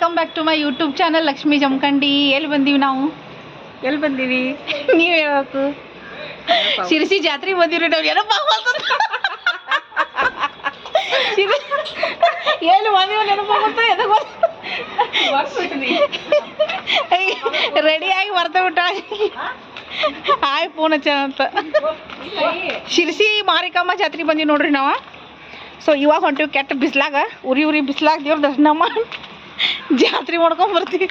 Welcome back to my YouTube channel Lakshmi Jamkhandi. ಎಲ್ಲಿ ಬಂದೀವಿ ನಾವು? ಎಲ್ಲಿ ಬಂದೀವಿ ನೀವು ಹೇಳ್ಬೇಕು. ಶಿರಸಿ ಜಾತ್ರೆಗೆ ಬಂದಿವ್ರಿ ನಾವು. ಏನಪ್ಪ ಎಲ್ಲಿ ಬಂದೀವಿ ನೆನಪಾಗುತ್ತೆ. ರೆಡಿಯಾಗಿ ಬರ್ತಾ ಬಿಟ್ಟ. ಹಾಯ್ ಫೋನ್ ಹಚ್ಚ ಅಂತ. ಶಿರಸಿ ಮಾರಿಕಮ್ಮ ಜಾತ್ರೆಗೆ ಬಂದೀವಿ ನೋಡ್ರಿ ನಾವು. ಸೊ ಇವಾಗ ಹೊಂಟಿವಿ ಕೆಟ್ಟ ಬಿಸ್ಲಾಗ, ಉರಿ ಬಿಸ್ಲಾಗ ದೇವ್ರ ದರ್ಶನ ಮಾಡಿ ಜಾತ್ರೆ ಮಾಡ್ಕೊಂಡ್ ಬರ್ತೀವಿ.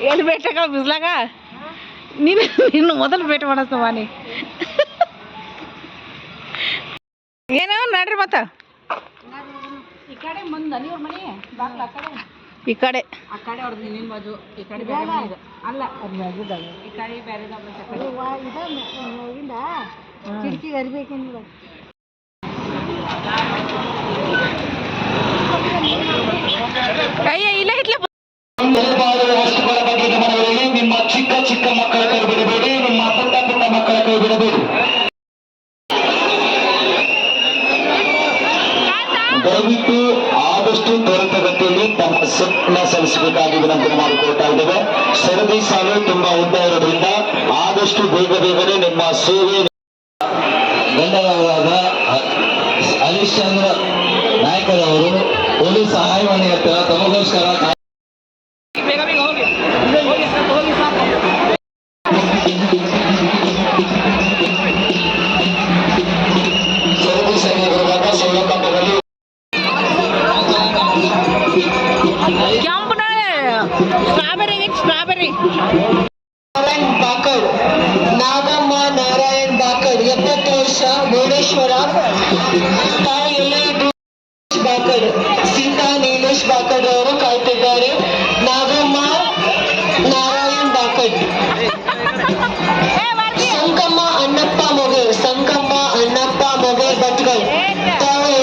ಎಲ್ಲಿ ಭೇಟಿಯಾಗ ಬಿಸ್ಲಾಗ ನೀನು ಮೊದಲು ಭೇಟಿ ಮಾಡತ್ತವ ನೀ. ಏನು ನಡ್ರಿ ಮತ್ತ ಈ ಕಡೆ ಮುಂದೆ ನೀವ್ರ ಮನೆ ಬಾಗ್ಲ ಈ ಕಡೆ ಆ ಕಡೆ ಹೊಡೆದು ನಿನ್ನ ಬಾಜು ಈ ಕಡೆ ಅಲ್ಲ ಈ ಕಡೆ ಬೇರೆ ಕಿಟಕಿ ಅರಿಬೇಕೇನಿಲ್ಲ. ಅಯ್ಯ ಇಲ್ಲ ಇಟ್ಲ ವಸ್ತುಗಳ ಬಗ್ಗೆ ಗಮನವಿರಲಿ. ನಿಮ್ಮ ಚಿಕ್ಕ ಚಿಕ್ಕ ಮಕ್ಕಳ ಕೈ ಬಿಡಬೇಡಿ, ನಿಮ್ಮ ಪುಟ್ಟ ಪುಟ್ಟ ಮಕ್ಕಳ ಕೈ ಬಿಡಬೇಡಿ. ದಯವಿಟ್ಟು ಆದಷ್ಟು ತ್ವರಿತಗತಿಯಲ್ಲಿ ತಮ್ಮ ಸೆಟ್ನ ಸಲ್ಲಿಸಬೇಕಾಗಿ ವಿನಂತಿ ಮಾಡಿಕೊಳ್ತಾ ಇದ್ದೇವೆ. ಸರದಿ ಸಾಲು ತುಂಬಾ ಉದ್ದ ಇರೋದ್ರಿಂದ ಆದಷ್ಟು ಬೇಗನೆ ನಿಮ್ಮ ಸೇವೆ. ಗಂಡರಾದ ಹರಿಶ್ಚಂದ್ರ ನಾಯಕರವರು ಪೊಲೀಸ್ ಸಹಾಯವಾಣಿ ಹತ್ತಿರ ತಮಗೋಸ್ಕರ ಸರದಿ ಸರಿ ಬರುವಾಗ ಸೌಲಭ್ಯದಲ್ಲಿ ಸ್ಟ್ರಾಬೆರಿ ನಾರಾಯಣ್ ಬಾಕಡ್, ನಾಗಮ್ಮ ನಾರಾಯಣ್ ಬಾಕಡ್ 70 ವರ್ಷ, ಮುರುಡೇಶ್ವರ. ತಾಯಿ ಬಾಕಡ್, ಸೀತಾ ನೀಲೇಶ್ ಬಾಕಡ್ ಅವರು ಕಾಯ್ತಿದ್ದಾರೆ. ನಾಗಮ್ಮ ನಾರಾಯಣ್ ಬಾಕಡ್. ಸಂಕಮ್ಮ ಅಣ್ಣಪ್ಪ ಮೊಗೆ ಭಟ್ಗಳು ತಾವು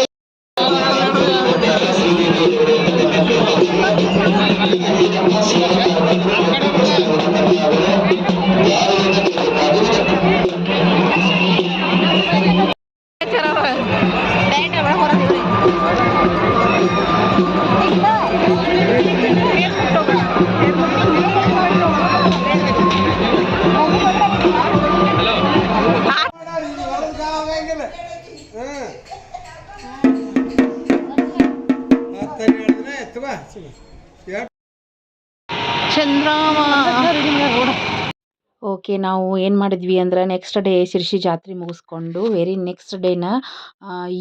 ಓಕೆ, ನಾವು ಏನು ಮಾಡಿದ್ವಿ ಅಂದ್ರೆ ನೆಕ್ಸ್ಟ್ ಡೇ ಶಿರ್ಸಿ ಜಾತ್ರೆ ಮುಗಿಸ್ಕೊಂಡು ವೆರಿ ನೆಕ್ಸ್ಟ್ ಡೇನ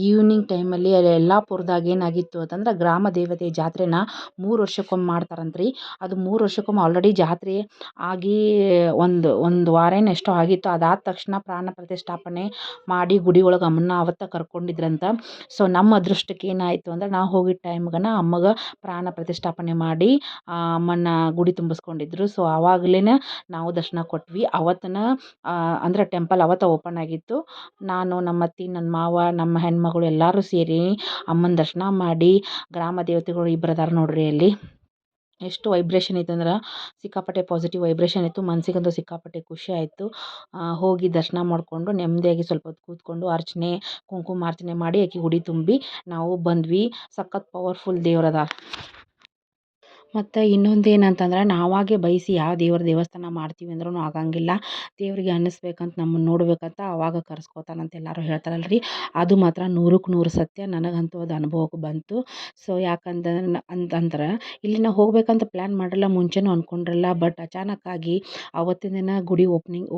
ಈವ್ನಿಂಗ್ ಟೈಮಲ್ಲಿ ಅಲ್ಲಿ ಯಲ್ಲಾಪುರದಾಗ ಏನಾಗಿತ್ತು ಅಂತಂದ್ರೆ ಗ್ರಾಮ ದೇವತೆ ಜಾತ್ರೆನ 3 ವರ್ಷಕ್ಕೊಮ್ಮೆ ಮಾಡ್ತಾರಂತ್ರಿ. ಅದು 3 ವರ್ಷಕ್ಕೊಮ್ಮೆ ಆಲ್ರೆಡಿ ಜಾತ್ರೆ ಆಗಿ ಒಂದು ವಾರೇನೋ ಎಷ್ಟೋ ಆಗಿತ್ತು. ಅದಾದ ತಕ್ಷಣ ಪ್ರಾಣ ಪ್ರತಿಷ್ಠಾಪನೆ ಮಾಡಿ ಗುಡಿ ಒಳಗೆ ಅಮ್ಮನ್ನ ಅವತ್ತ ಕರ್ಕೊಂಡಿದ್ರಂತ. ಸೊ ನಮ್ಮ ಅದೃಷ್ಟಕ್ಕೆ ಏನಾಯಿತು ಅಂದ್ರೆ ನಾವು ಹೋಗಿದ್ದ ಟೈಮ್ಗನ ಅಮ್ಮಗೆ ಪ್ರಾಣ ಪ್ರತಿಷ್ಠಾಪನೆ ಮಾಡಿ ಅಮ್ಮನ್ನ ಗುಡಿ ತುಂಬಿಸ್ಕೊಂಡಿದ್ರು. ಸೊ ಆವಾಗಲೇ ನಾವು ದರ್ಶನ ಕೊಟ್ವಿ. ಅವತ್ತನ ಅಂದ್ರೆ ಟೆಂಪಲ್ ಅವತ್ತ ಓಪನ್ ಆಗಿತ್ತು. ನಾನು ನಮ್ಮ ಅತ್ತೆ, ನನ್ನ ಮಾವ, ನಮ್ಮ ಹೆಣ್ಮಗಳು ಎಲ್ಲರೂ ಸೇರಿ ಅಮ್ಮನ ದರ್ಶನ ಮಾಡಿ, ಗ್ರಾಮ ದೇವತೆಗಳು ಇಬ್ಬರು ಅದಾರ ನೋಡ್ರಿ ಅಲ್ಲಿ. ಎಷ್ಟು ವೈಬ್ರೇಷನ್ ಇತ್ತು ಅಂದ್ರೆ ಸಿಕ್ಕಾಪಟ್ಟೆ ಪಾಸಿಟಿವ್ ವೈಬ್ರೇಷನ್ ಇತ್ತು. ಮನಸ್ಸಿಗಂತೂ ಸಿಕ್ಕಾಪಟ್ಟೆ ಖುಷಿ ಆಯಿತು. ಹೋಗಿ ದರ್ಶನ ಮಾಡಿಕೊಂಡು ನೆಮ್ಮದಿಯಾಗಿ ಸ್ವಲ್ಪ ಹೊತ್ತು ಕೂತ್ಕೊಂಡು ಅರ್ಚನೆ ಕುಂಕುಮಾರ್ಚನೆ ಮಾಡಿ ಆಕೆ ಗುಡಿ ತುಂಬಿ ನಾವು ಬಂದ್ವಿ. ಸಖತ್ ಪವರ್ಫುಲ್ ದೇವ್ರದ. ಮತ್ತು ಇನ್ನೊಂದು ಏನಂತಂದ್ರೆ ನಾವಾಗೆ ಬಯಸಿ ಯಾವ ದೇವಸ್ಥಾನ ಮಾಡ್ತೀವಿ ಅಂದ್ರೂ ಆಗಂಗಿಲ್ಲ. ದೇವರಿಗೆ ಅನ್ನಿಸ್ಬೇಕಂತ ನಮ್ಮನ್ನು ನೋಡ್ಬೇಕಂತ ಆವಾಗ ಕರೆಸ್ಕೋತಾನಂತ ಎಲ್ಲರೂ ಹೇಳ್ತಾರಲ್ರಿ. ಅದು ಮಾತ್ರ 100ಕ್ಕೆ 100 ಸತ್ಯ. ನನಗಂತೂ ಅದು ಅನುಭವಕ್ಕೆ ಬಂತು. ಸೊ ಅಂತಂದ್ರೆ ಇಲ್ಲಿ ನಾವು ಹೋಗ್ಬೇಕಂತ ಪ್ಲ್ಯಾನ್ ಮಾಡಿರಲ್ಲ, ಮುಂಚೆನೂ ಅಂದ್ಕೊಂಡಿರಲ್ಲ. ಬಟ್ ಅಚಾನಕ್ಕಾಗಿ ಅವತ್ತಿನ ದಿನ ಗುಡಿ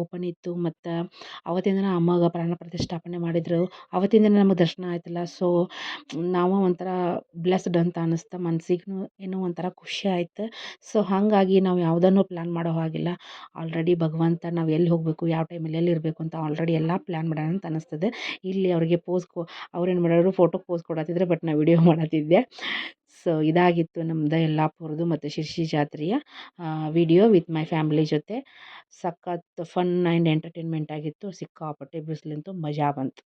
ಓಪನ್ ಇತ್ತು. ಮತ್ತು ಅವತ್ತಿನ ದಿನ ಅಮ್ಮಗೆ ಪ್ರಾಣ ಪ್ರತಿಷ್ಠಾಪನೆ ಮಾಡಿದರು. ಅವತ್ತಿನ ದಿನ ನಮಗೆ ದರ್ಶನ ಆಯ್ತಲ್ಲ. ಸೊ ನಾವು ಒಂಥರ ಬ್ಲೆಸ್ಡ್ ಅಂತ ಅನ್ನಿಸ್ತು. ಮನ್ಸಿಗೂ ಏನೋ ಒಂಥರ ಖುಷಿ ಆಯ್ತು. ಸೊ ಹಾಗಾಗಿ ನಾವು ಯಾವುದನ್ನು ಪ್ಲ್ಯಾನ್ ಮಾಡೋ ಹಾಗಿಲ್ಲ. ಆಲ್ರೆಡಿ ಭಗವಂತ ನಾವು ಎಲ್ಲಿ ಹೋಗಬೇಕು, ಯಾವ ಟೈಮಲ್ಲಿ ಎಲ್ಲಿರಬೇಕು ಅಂತ ಆಲ್ರೆಡಿ ಎಲ್ಲ ಪ್ಲ್ಯಾನ್ ಮಾಡೋಣ ಅಂತ ಅನ್ನಿಸ್ತದೆ. ಇಲ್ಲಿ ಅವ್ರಿಗೆ ಅವ್ರೇನು ಮಾಡೋರು ಫೋಟೋಗೆ ಪೋಸ್ ಕೊಡತ್ತಿದ್ರೆ, ಬಟ್ ನಾನು ವಿಡಿಯೋ ಮಾಡತ್ತಿದ್ದೆ. ಸೊ ಇದಾಗಿತ್ತು ನಮ್ಮದು ಯಲ್ಲಾಪುರದ್ದು ಮತ್ತು ಶಿರ್ಸಿ ಜಾತ್ರೆಯ ವಿಡಿಯೋ ವಿತ್ ಮೈ ಫ್ಯಾಮಿಲಿ ಜೊತೆ. ಸಖತ್ ಫನ್ ಆ್ಯಂಡ್ ಎಂಟರ್ಟೈನ್ಮೆಂಟ್ ಆಗಿತ್ತು. ಸಿಕ್ಕಾಪಟ್ಟೆ ಬಿಸಿಲಂತೂ ಮಜಾ ಬಂತು.